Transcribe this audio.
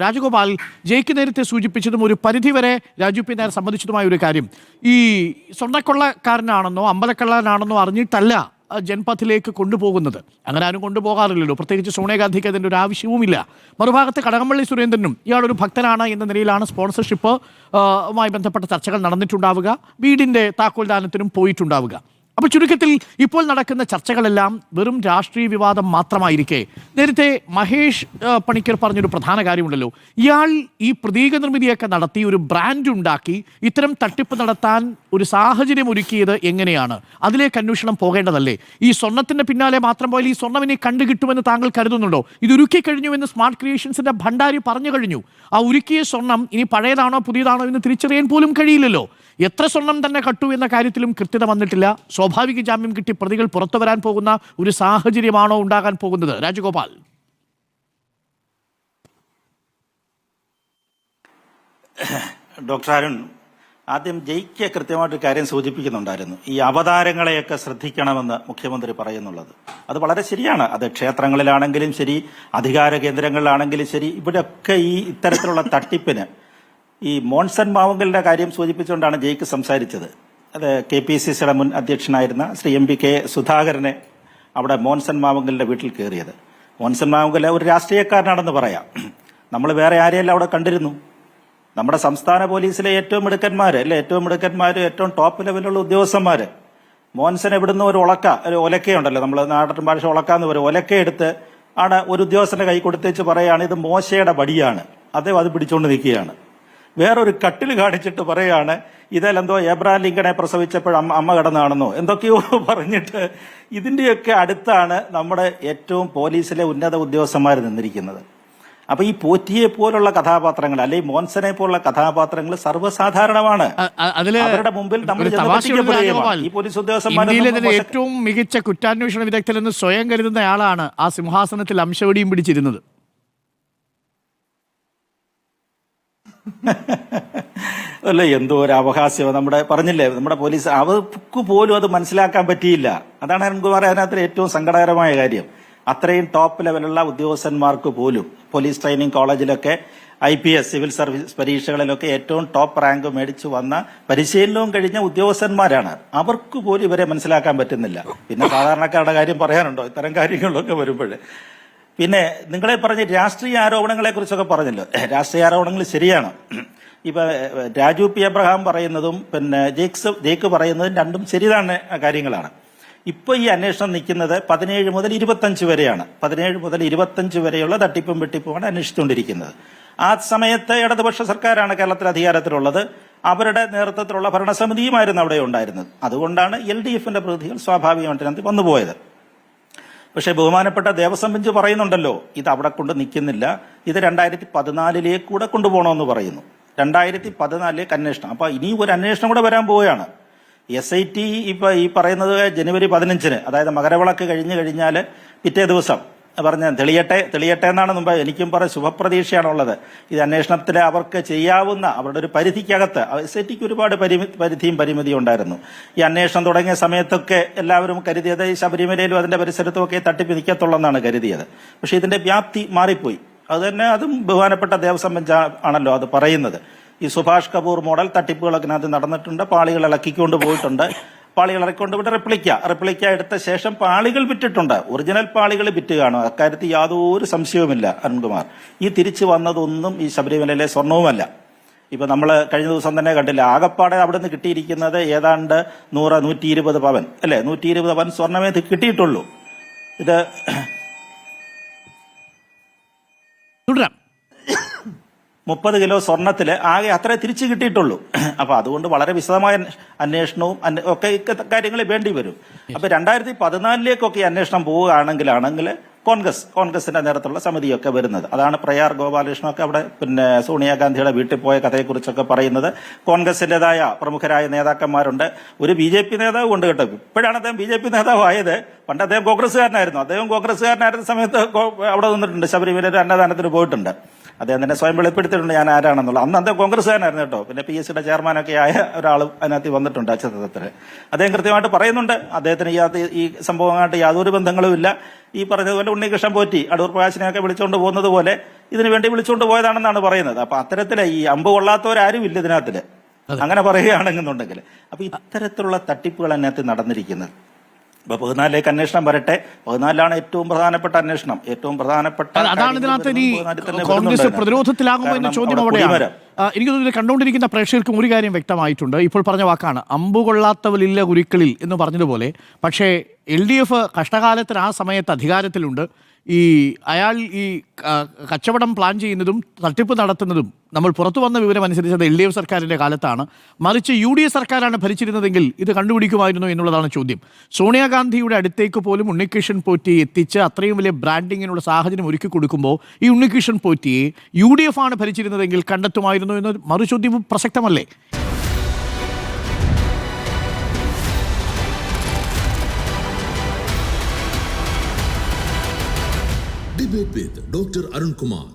രാജഗോപാൽ ജയ്ക്ക് നേരത്തെ സൂചിപ്പിച്ചതും ഒരു പരിധിവരെ രാജു പി നായർ സംബന്ധിച്ചതുമായ ഒരു കാര്യം, ഈ സ്വർണ്ണക്കൊള്ളക്കാരനാണെന്നോ അമ്പലക്കള്ളനാണെന്നോ അറിഞ്ഞിട്ടല്ല ജൻപഥിലേക്ക് കൊണ്ടുപോകുന്നത്. അങ്ങനെ ആരും കൊണ്ടുപോകാറില്ലല്ലോ, പ്രത്യേകിച്ച് സോണിയാഗാന്ധിക്ക് അതിൻ്റെ ഒരു ആവശ്യവുമില്ല. മറുഭാഗത്ത് കടകംപള്ളി സുരേന്ദ്രനും ഇയാളൊരു ഭക്തനാണ് എന്ന നിലയിലാണ് സ്പോൺസർഷിപ്പ് മായി ബന്ധപ്പെട്ട ചർച്ചകൾ നടന്നിട്ടുണ്ടാവുക, വീടിൻ്റെ താക്കോൽദാനത്തിനും പോയിട്ടുണ്ടാവുക. അപ്പോൾ ചുരുക്കത്തിൽ ഇപ്പോൾ നടക്കുന്ന ചർച്ചകളെല്ലാം വെറും രാഷ്ട്രീയ വിവാദം മാത്രമായിരിക്കെ, നേരത്തെ മഹേഷ് പണിക്കർ പറഞ്ഞൊരു പ്രധാന കാര്യമുണ്ടല്ലോ, ഇയാൾ ഈ പ്രതീക നിർമ്മിതിയൊക്കെ നടത്തി ഒരു ബ്രാൻഡ് ഉണ്ടാക്കി ഇത്തരം തട്ടിപ്പ് നടത്താൻ ഒരു സാഹചര്യം ഒരുക്കിയത് എങ്ങനെയാണ്? അതിലേക്ക് അന്വേഷണം പോകേണ്ടതല്ലേ? ഈ സ്വർണ്ണത്തിൻ്റെ പിന്നാലെ മാത്രം പോയാൽ ഈ സ്വർണ്ണം ഇനി കണ്ടുകിട്ടുമെന്ന് താങ്കൾ കരുതുന്നുണ്ടോ? ഇത് ഉരുക്കി കഴിഞ്ഞു എന്ന് സ്മാർട്ട് ക്രിയേഷൻസിൻ്റെ ഭണ്ഡാരി പറഞ്ഞു കഴിഞ്ഞു. ആ ഉരുക്കിയ സ്വർണം ഇനി പഴയതാണോ പുതിയതാണോ എന്ന് തിരിച്ചറിയാൻ പോലും കഴിയില്ലല്ലോ. എത്ര സ്വർണം തന്നെ കട്ടു എന്ന കാര്യത്തിലും കൃത്യത വന്നിട്ടില്ല. സ്വാഭാവിക ജാമ്യം കിട്ടി പ്രതികൾ പുറത്തു വരാൻ പോകുന്ന ഒരു സാഹചര്യമാണോ ഉണ്ടാകാൻ പോകുന്നത്? രാജഗോപാൽ. ഡോക്ടർ അരുൺ, ആദ്യം ജയ്ക്ക് കൃത്യമായിട്ട് കാര്യം സൂചിപ്പിക്കുന്നുണ്ടായിരുന്നു. ഈ അവതാരങ്ങളെയൊക്കെ ശ്രദ്ധിക്കണമെന്ന് മുഖ്യമന്ത്രി പറയുന്നുള്ളത് അത് വളരെ ശരിയാണ്. അത് ക്ഷേത്രങ്ങളിലാണെങ്കിലും ശരി, അധികാര കേന്ദ്രങ്ങളിലാണെങ്കിലും ശരി, ഇവിടെയൊക്കെ ഈ ഇത്തരത്തിലുള്ള തട്ടിപ്പിന് ഈ മോൺസൺ മാവുങ്കലിന്റെ കാര്യം സൂചിപ്പിച്ചുകൊണ്ടാണ് ജയ്ക്ക് സംസാരിച്ചത്. അത് KPCCയുടെ മുൻ അധ്യക്ഷനായിരുന്ന ശ്രീ MP സുധാകരനെ അവിടെ മോൺസൺ മാവുങ്കലിന്റെ വീട്ടിൽ കയറിയത്. മോൺസൺ മാവുങ്കൽ ഒരു രാഷ്ട്രീയക്കാരനാണെന്ന് പറയാം. നമ്മൾ വേറെ ആരെയല്ല അവിടെ കണ്ടിരുന്നു. നമ്മുടെ സംസ്ഥാന പോലീസിലെ ഏറ്റവും മിടുക്കന്മാര് അല്ലെ, ഏറ്റവും മിടുക്കന്മാര്, ഏറ്റവും ടോപ്പ് ലെവലിലുള്ള ഉദ്യോഗസ്ഥന്മാര്. മോൻസൺ എവിടുന്ന് ഒരു ഒലക്കയുണ്ടല്ലോ, നമ്മൾ നാടൻ ഭാഷ ഒലക്കാന്ന് പറയും, ഒലക്കയെടുത്ത് ആണ് ഒരു ഉദ്യോഗസ്ഥന്റെ കൈ കൊടുത്തേച്ച് പറയാണ് ഇത് മോശയുടെ വടിയാണ്. അദ്ദേഹം അത് പിടിച്ചുകൊണ്ട് നിൽക്കുകയാണ്. വേറൊരു കട്ടിൽ കാണിച്ചിട്ട് പറയാണ് ഇതിലെന്തോ എബ്രഹാം ലിങ്കണെ പ്രസവിച്ചപ്പോൾ അമ്മ കിടന്നാണെന്നോ എന്തൊക്കെയോ പറഞ്ഞിട്ട് ഇതിന്റെയൊക്കെ അടുത്താണ് നമ്മുടെ ഏറ്റവും പോലീസിലെ ഉന്നത ഉദ്യോഗസ്ഥന്മാർ നിന്നിരിക്കുന്നത്. അപ്പൊ ഈ പോറ്റിയെ പോലുള്ള കഥാപാത്രങ്ങൾ അല്ലെങ്കിൽ മോൻസനെ പോലുള്ള കഥാപാത്രങ്ങൾ സർവ്വസാധാരണമാണ്. അവരുടെ മുമ്പിൽ നമ്മൾ ഈ പോലീസ് ഉദ്യോഗസ്ഥന്മാർ ഏറ്റവും മികച്ച കുറ്റാന്വേഷണ വിദഗ്ധരെന്ന് സ്വയം കരുതുന്നയാളാണ് ആ സിംഹാസനത്തിൽ അംശവടിയും പിടിച്ചിരുന്നത്. അല്ല, എന്തോ ഒരു അവകാശം നമ്മുടെ പറഞ്ഞില്ലേ, നമ്മുടെ പോലീസ് അവർക്ക് പോലും അത് മനസ്സിലാക്കാൻ പറ്റിയില്ല. അതാണ് അരുൺകുമാർ അതിനകത്ത് ഏറ്റവും സങ്കടകരമായ കാര്യം. അത്രയും ടോപ്പ് ലെവലുള്ള ഉദ്യോഗസ്ഥന്മാർക്ക് പോലും പോലീസ് ട്രെയിനിങ് കോളേജിലൊക്കെ IPS സിവിൽ സർവീസ് പരീക്ഷകളിലൊക്കെ ഏറ്റവും ടോപ്പ് റാങ്ക് മേടിച്ചു വന്ന പരിശീലനവും കഴിഞ്ഞ ഉദ്യോഗസ്ഥന്മാരാണ്. അവർക്ക് പോലും ഇവരെ മനസ്സിലാക്കാൻ പറ്റുന്നില്ല. പിന്നെ സാധാരണക്കാരുടെ കാര്യം പറയാനുണ്ടോ ഇത്തരം കാര്യങ്ങളിലൊക്കെ വരുമ്പോൾ? പിന്നെ നിങ്ങളെ പറഞ്ഞ രാഷ്ട്രീയ ആരോപണങ്ങളെ കുറിച്ചൊക്കെ പറഞ്ഞല്ലോ. രാഷ്ട്രീയ ആരോപണങ്ങൾ ശരിയാണ്. ഇപ്പൊ രാജു പി എബ്രഹാം പറയുന്നതും പിന്നെ ജേക്ക് പറയുന്നതും രണ്ടും ശരിയാണ് കാര്യങ്ങളാണ്. ഇപ്പൊ ഈ അന്വേഷണം നിൽക്കുന്നത് 17 മുതൽ 25 വരെയാണ്. 17 മുതൽ 25 വരെയുള്ള തട്ടിപ്പും വെട്ടിപ്പുമാണ് അന്വേഷിച്ചുകൊണ്ടിരിക്കുന്നത്. ആ സമയത്ത് ഇടതുപക്ഷ സർക്കാരാണ് കേരളത്തിൽ അധികാരത്തിലുള്ളത്. അവരുടെ നേതൃത്വത്തിലുള്ള ഭരണസമിതിയുമായിരുന്നു അവിടെ ഉണ്ടായിരുന്നത്. അതുകൊണ്ടാണ് LDFന്റെ പ്രതിനിധികൾ സ്വാഭാവികമായിട്ട് വന്നുപോയത്. പക്ഷേ ബഹുമാനപ്പെട്ട ദേവസ്വം ബെഞ്ച് പറയുന്നുണ്ടല്ലോ, ഇത് അവിടെ കൊണ്ട് നിൽക്കുന്നില്ല, ഇത് 2014 കൂടെ കൊണ്ടുപോകണമെന്ന് പറയുന്നു. 2014 അന്വേഷണം. അപ്പൊ ഇനി ഒരു അന്വേഷണം കൂടെ വരാൻ പോവുകയാണ്. SIT ഇപ്പൊ ഈ പറയുന്നത് ജനുവരി 15, അതായത് മകരവിളക്ക് കഴിഞ്ഞാൽ പിറ്റേ ദിവസം പറഞ്ഞ തെളിയട്ടെ എന്നാണ് മുമ്പ്. എനിക്കും പറഞ്ഞ ശുഭപ്രതീക്ഷയാണുള്ളത്. ഇത് അന്വേഷണത്തിൽ അവർക്ക് ചെയ്യാവുന്ന അവരുടെ ഒരു പരിധിക്കകത്ത് SITക്ക് ഒരുപാട് പരിധിയും പരിമിതിയും ഉണ്ടായിരുന്നു. ഈ അന്വേഷണം തുടങ്ങിയ സമയത്തൊക്കെ എല്ലാവരും കരുതിയത് ശബരിമലയിലും അതിന്റെ പരിസരത്തും ഒക്കെ തട്ടിപ്പ് നിൽക്കത്തുള്ളെന്നാണ് കരുതിയത്. പക്ഷെ ഇതിന്റെ വ്യാപ്തി മാറിപ്പോയി. അതും ബഹുമാനപ്പെട്ട ദേവസ്വം ബെഞ്ച് ആണല്ലോ അത് പറയുന്നത്. ഈ സുഭാഷ് കപൂർ മോഡൽ തട്ടിപ്പുകളൊക്കെ അതിനകത്ത് നടന്നിട്ടുണ്ട്. പാളികൾ ഇളക്കിക്കൊണ്ട് പോയിട്ടുണ്ട്. പാളികൾ ഇറക്കിക്കൊണ്ട് വിട്ട് റെപ്ലിക്ക എടുത്ത ശേഷം പാളികൾ വിറ്റിട്ടുണ്ട്. ഒറിജിനൽ പാളികൾ വിറ്റ് കാണും. അക്കാര്യത്തിൽ യാതൊരു സംശയവുമില്ല അരുൺകുമാർ. ഈ തിരിച്ചു വന്നതൊന്നും ഈ ശബരിമലയിലെ സ്വർണവുമല്ല. ഇപ്പൊ നമ്മൾ കഴിഞ്ഞ ദിവസം തന്നെ കണ്ടില്ല, ആകപ്പാടെ അവിടെ നിന്ന് കിട്ടിയിരിക്കുന്നത് ഏതാണ്ട് 100-120 പവൻ അല്ലെ, 120 പവൻ സ്വർണമേ കിട്ടിയിട്ടുള്ളൂ. ഇത് 30 കിലോ സ്വർണത്തില് ആകെ അത്രേ തിരിച്ചു കിട്ടിയിട്ടുള്ളൂ. അപ്പൊ അതുകൊണ്ട് വളരെ വിശദമായ അന്വേഷണവും ഒക്കെ കാര്യങ്ങൾ വേണ്ടി വരും. അപ്പൊ 2014 അന്വേഷണം പോവുകയാണെങ്കിൽ കോൺഗ്രസിന്റെ നേതൃത്വത്തിലുള്ള സമിതിയൊക്കെ വരുന്നത്. അതാണ് പ്രയാർ ഗോപാലകൃഷ്ണനൊക്കെ അവിടെ പിന്നെ സോണിയാഗാന്ധിയുടെ വീട്ടിൽ പോയ കഥയെക്കുറിച്ചൊക്കെ പറയുന്നത്. കോൺഗ്രസിന്റേതായ പ്രമുഖരായ നേതാക്കന്മാരുണ്ട്. ഒരു BJP നേതാവ് കൊണ്ട് കേട്ടോ. ഇപ്പോഴാണ് അദ്ദേഹം BJP നേതാവായത്. പണ്ട് അദ്ദേഹം കോൺഗ്രസ്സുകാരനായിരുന്ന സമയത്ത് അവിടെ നിന്നിട്ടുണ്ട്. ശബരിമലയിൽ അന്നദാനത്തിന് പോയിട്ടുണ്ട്. അദ്ദേഹം തന്നെ സ്വയം വെളിപ്പെടുത്തിയിട്ടുണ്ട് ഞാൻ ആരാണെന്നുള്ള. അന്ന് അദ്ദേഹം കോൺഗ്രസ്സുകാരനായിരുന്നു കേട്ടോ. പിന്നെ PSCയുടെ ചെയർമാനൊക്കെ ആയ ഒരാൾ അതിനകത്ത് വന്നിട്ടുണ്ട് അച്ചത്തത്തിൽ. അദ്ദേഹം കൃത്യമായിട്ട് പറയുന്നുണ്ട് അദ്ദേഹത്തിന് ഈ സംഭവമായിട്ട് യാതൊരു ബന്ധങ്ങളുമില്ല. ഈ പറഞ്ഞതുപോലെ ഉണ്ണികൃഷ്ണൻ പോറ്റി അടൂർ പ്രകാശിനെയൊക്കെ വിളിച്ചുകൊണ്ട് പോകുന്നത് പോലെ ഇതിനു വേണ്ടി വിളിച്ചുകൊണ്ട് പോയതാണെന്നാണ് പറയുന്നത്. അപ്പൊ അത്തരത്തില് ഈ അമ്പ് കൊള്ളാത്തവരാരും ഇല്ല ഇതിനകത്തില്, അങ്ങനെ പറയുകയാണെന്നുണ്ടെങ്കിൽ. അപ്പൊ ഇത്തരത്തിലുള്ള തട്ടിപ്പുകൾ അതിനകത്ത് നടന്നിരിക്കുന്നത്. അപ്പൊ 14ലേക്ക് അന്വേഷണം വരട്ടെ. 14ലാണ് ഏറ്റവും പ്രധാനപ്പെട്ട അന്വേഷണം, ഏറ്റവും പ്രധാനപ്പെട്ട. അതാണ് ഇതിനകത്ത് ഇനി കോൺഗ്രസ് പ്രതിരോധത്തിലാകുമോ എന്ന ചോദ്യം അവിടെയാണ്. എനിക്ക് തോന്നുന്നു കണ്ടുകൊണ്ടിരിക്കുന്ന പ്രേക്ഷകർക്കും ഒരു കാര്യം വ്യക്തമായിട്ടുണ്ട്. ഇപ്പോൾ പറഞ്ഞ വാക്കാണ് അമ്പുകൊള്ളാത്തവരില്ല ഗുരുക്കളിൽ എന്ന് പറഞ്ഞതുപോലെ. പക്ഷേ LDF കഷ്ടകാലത്തിന് ആ സമയത്ത് അധികാരത്തിലുണ്ട്. അയാൾ ഈ കച്ചവടം പ്ലാൻ ചെയ്യുന്നതും തട്ടിപ്പ് നടത്തുന്നതും നമ്മൾ പുറത്തു വന്ന വിവരം അനുസരിച്ചത് LDF സർക്കാരിൻ്റെ കാലത്താണ്. മറിച്ച് UDF സർക്കാരാണ് ഭരിച്ചിരുന്നതെങ്കിൽ ഇത് കണ്ടുപിടിക്കുമായിരുന്നു എന്നുള്ളതാണ് ചോദ്യം. സോണിയാഗാന്ധിയുടെ അടുത്തേക്ക് പോലും ഉണ്ണികൃഷ്ണൻ പോറ്റി എത്തിച്ച് അത്രയും വലിയ ബ്രാൻഡിങ്ങിനുള്ള സാഹചര്യം ഒരുക്കി കൊടുക്കുമ്പോൾ ഈ ഉണ്ണികൃഷ്ണൻ പോറ്റിയെ UDF ആണ് ഭരിച്ചിരുന്നതെങ്കിൽ കണ്ടെത്തുമായിരുന്നു എന്ന മറുചോദ്യവും പ്രസക്തമല്ലേ? Debate with Dr. Arun Kumar.